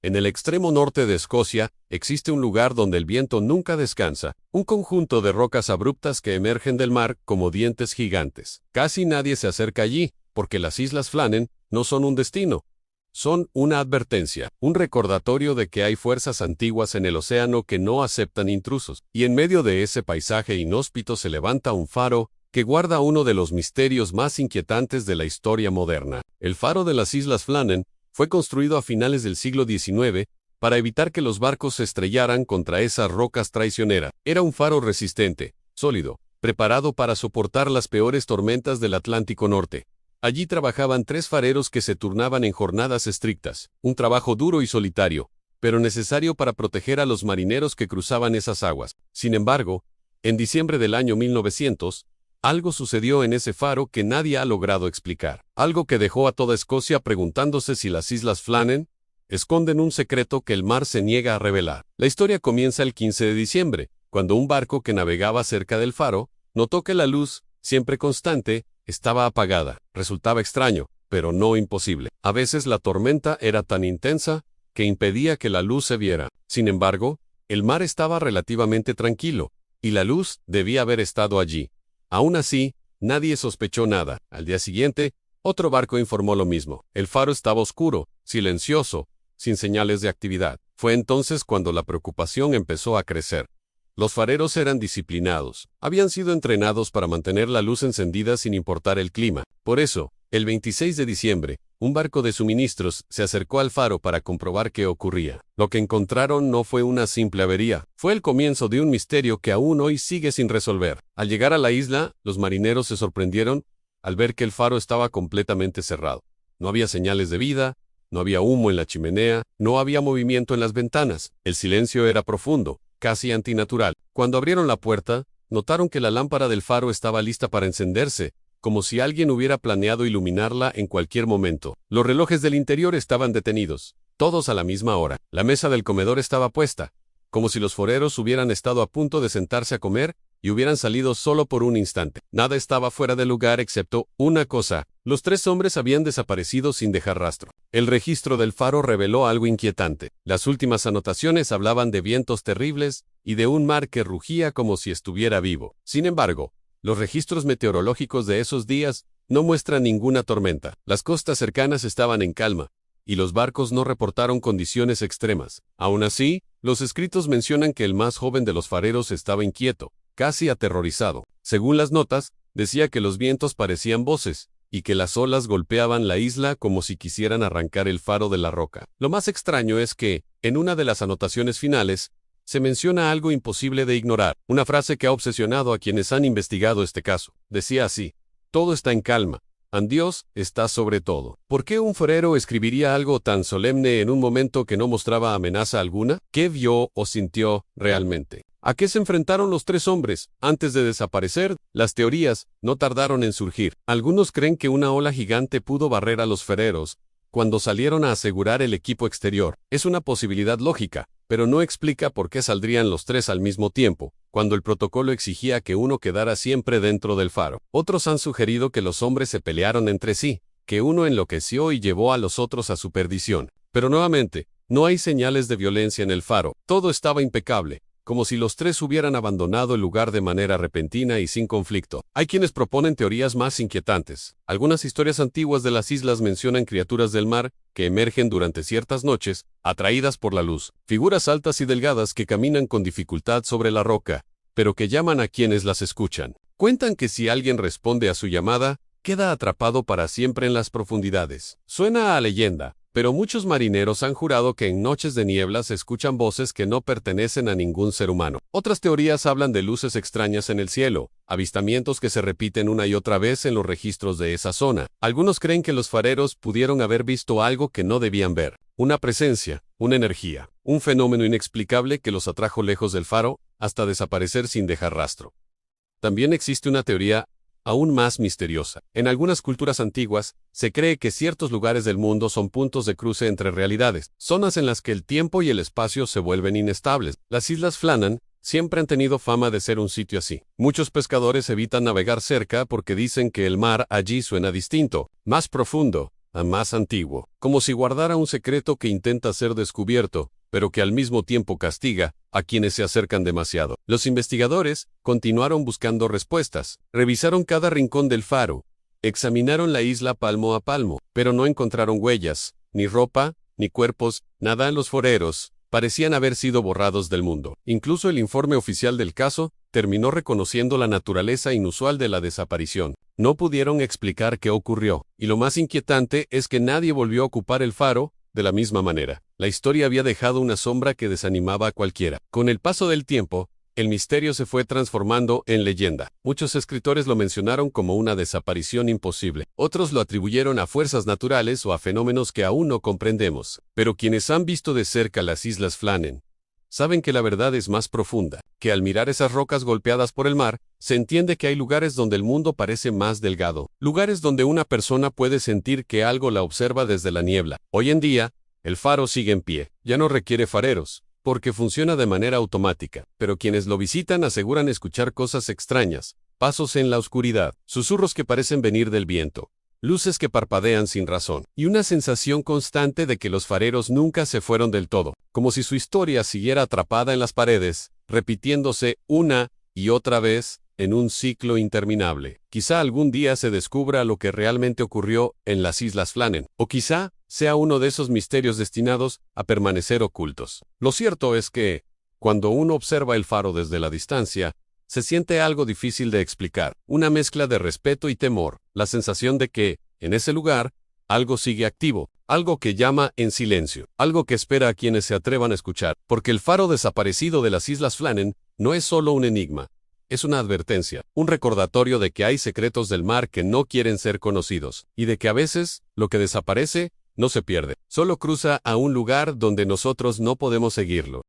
En el extremo norte de Escocia existe un lugar donde el viento nunca descansa, un conjunto de rocas abruptas que emergen del mar como dientes gigantes. Casi nadie se acerca allí, porque las Islas Flannan no son un destino. Son una advertencia, un recordatorio de que hay fuerzas antiguas en el océano que no aceptan intrusos. Y en medio de ese paisaje inhóspito se levanta un faro que guarda uno de los misterios más inquietantes de la historia moderna. El faro de las Islas Flannan fue construido a finales del siglo XIX para evitar que los barcos se estrellaran contra esas rocas traicioneras. Era un faro resistente, sólido, preparado para soportar las peores tormentas del Atlántico Norte. Allí trabajaban 3 fareros que se turnaban en jornadas estrictas, un trabajo duro y solitario, pero necesario para proteger a los marineros que cruzaban esas aguas. Sin embargo, en diciembre del año 1900, algo sucedió en ese faro que nadie ha logrado explicar. Algo que dejó a toda Escocia preguntándose si las Islas Flannan esconden un secreto que el mar se niega a revelar. La historia comienza el 15 de diciembre, cuando un barco que navegaba cerca del faro notó que la luz, siempre constante, estaba apagada. Resultaba extraño, pero no imposible. A veces la tormenta era tan intensa que impedía que la luz se viera. Sin embargo, el mar estaba relativamente tranquilo, y la luz debía haber estado allí. Aún así, nadie sospechó nada. Al día siguiente, otro barco informó lo mismo. El faro estaba oscuro, silencioso, sin señales de actividad. Fue entonces cuando la preocupación empezó a crecer. Los fareros eran disciplinados. Habían sido entrenados para mantener la luz encendida sin importar el clima. Por eso, el 26 de diciembre, un barco de suministros se acercó al faro para comprobar qué ocurría. Lo que encontraron no fue una simple avería, fue el comienzo de un misterio que aún hoy sigue sin resolver. Al llegar a la isla, los marineros se sorprendieron al ver que el faro estaba completamente cerrado. No había señales de vida, no había humo en la chimenea, no había movimiento en las ventanas. El silencio era profundo, casi antinatural. Cuando abrieron la puerta, notaron que la lámpara del faro estaba lista para encenderse, como si alguien hubiera planeado iluminarla en cualquier momento. Los relojes del interior estaban detenidos, todos a la misma hora. La mesa del comedor estaba puesta, como si los foreros hubieran estado a punto de sentarse a comer y hubieran salido solo por un instante. Nada estaba fuera de lugar excepto una cosa: los 3 hombres habían desaparecido sin dejar rastro. El registro del faro reveló algo inquietante. Las últimas anotaciones hablaban de vientos terribles y de un mar que rugía como si estuviera vivo. Sin embargo, los registros meteorológicos de esos días no muestran ninguna tormenta. Las costas cercanas estaban en calma, y los barcos no reportaron condiciones extremas. Aún así, los escritos mencionan que el más joven de los fareros estaba inquieto, casi aterrorizado. Según las notas, decía que los vientos parecían voces, y que las olas golpeaban la isla como si quisieran arrancar el faro de la roca. Lo más extraño es que, en una de las anotaciones finales, se menciona algo imposible de ignorar, una frase que ha obsesionado a quienes han investigado este caso. Decía así: todo está en calma, Dios está sobre todo. ¿Por qué un farero escribiría algo tan solemne en un momento que no mostraba amenaza alguna? ¿Qué vio o sintió realmente? ¿A qué se enfrentaron los 3 hombres antes de desaparecer? Las teorías no tardaron en surgir. Algunos creen que una ola gigante pudo barrer a los fareros cuando salieron a asegurar el equipo exterior. Es una posibilidad lógica, pero no explica por qué saldrían los 3 al mismo tiempo, cuando el protocolo exigía que uno quedara siempre dentro del faro. Otros han sugerido que los hombres se pelearon entre sí, que uno enloqueció y llevó a los otros a su perdición. Pero nuevamente, no hay señales de violencia en el faro. Todo estaba impecable, como si los 3 hubieran abandonado el lugar de manera repentina y sin conflicto. Hay quienes proponen teorías más inquietantes. Algunas historias antiguas de las islas mencionan criaturas del mar que emergen durante ciertas noches, atraídas por la luz. Figuras altas y delgadas que caminan con dificultad sobre la roca, pero que llaman a quienes las escuchan. Cuentan que si alguien responde a su llamada, queda atrapado para siempre en las profundidades. Suena a leyenda, pero muchos marineros han jurado que en noches de niebla se escuchan voces que no pertenecen a ningún ser humano. Otras teorías hablan de luces extrañas en el cielo, avistamientos que se repiten una y otra vez en los registros de esa zona. Algunos creen que los fareros pudieron haber visto algo que no debían ver, una presencia, una energía, un fenómeno inexplicable que los atrajo lejos del faro hasta desaparecer sin dejar rastro. También existe una teoría aún más misteriosa. En algunas culturas antiguas, se cree que ciertos lugares del mundo son puntos de cruce entre realidades, zonas en las que el tiempo y el espacio se vuelven inestables. Las Islas Flannan siempre han tenido fama de ser un sitio así. Muchos pescadores evitan navegar cerca porque dicen que el mar allí suena distinto, más profundo, a más antiguo, como si guardara un secreto que intenta ser descubierto, pero que al mismo tiempo castiga a quienes se acercan demasiado. Los investigadores continuaron buscando respuestas, revisaron cada rincón del faro, examinaron la isla palmo a palmo, pero no encontraron huellas, ni ropa, ni cuerpos, nada. Los foreros parecían haber sido borrados del mundo. Incluso el informe oficial del caso terminó reconociendo la naturaleza inusual de la desaparición. No pudieron explicar qué ocurrió, y lo más inquietante es que nadie volvió a ocupar el faro de la misma manera. La historia había dejado una sombra que desanimaba a cualquiera. Con el paso del tiempo, el misterio se fue transformando en leyenda. Muchos escritores lo mencionaron como una desaparición imposible. Otros lo atribuyeron a fuerzas naturales o a fenómenos que aún no comprendemos. Pero quienes han visto de cerca las Islas Flannan saben que la verdad es más profunda, que al mirar esas rocas golpeadas por el mar, se entiende que hay lugares donde el mundo parece más delgado, lugares donde una persona puede sentir que algo la observa desde la niebla. Hoy en día, el faro sigue en pie, ya no requiere fareros, porque funciona de manera automática, pero quienes lo visitan aseguran escuchar cosas extrañas, pasos en la oscuridad, susurros que parecen venir del viento, luces que parpadean sin razón, y una sensación constante de que los fareros nunca se fueron del todo, como si su historia siguiera atrapada en las paredes, repitiéndose una y otra vez, en un ciclo interminable. Quizá algún día se descubra lo que realmente ocurrió en las Islas Flannan, o quizá sea uno de esos misterios destinados a permanecer ocultos. Lo cierto es que, cuando uno observa el faro desde la distancia, se siente algo difícil de explicar, una mezcla de respeto y temor, la sensación de que, en ese lugar, algo sigue activo, algo que llama en silencio, algo que espera a quienes se atrevan a escuchar, porque el faro desaparecido de las Islas Flannan no es solo un enigma, es una advertencia, un recordatorio de que hay secretos del mar que no quieren ser conocidos, y de que a veces, lo que desaparece, no se pierde, solo cruza a un lugar donde nosotros no podemos seguirlo.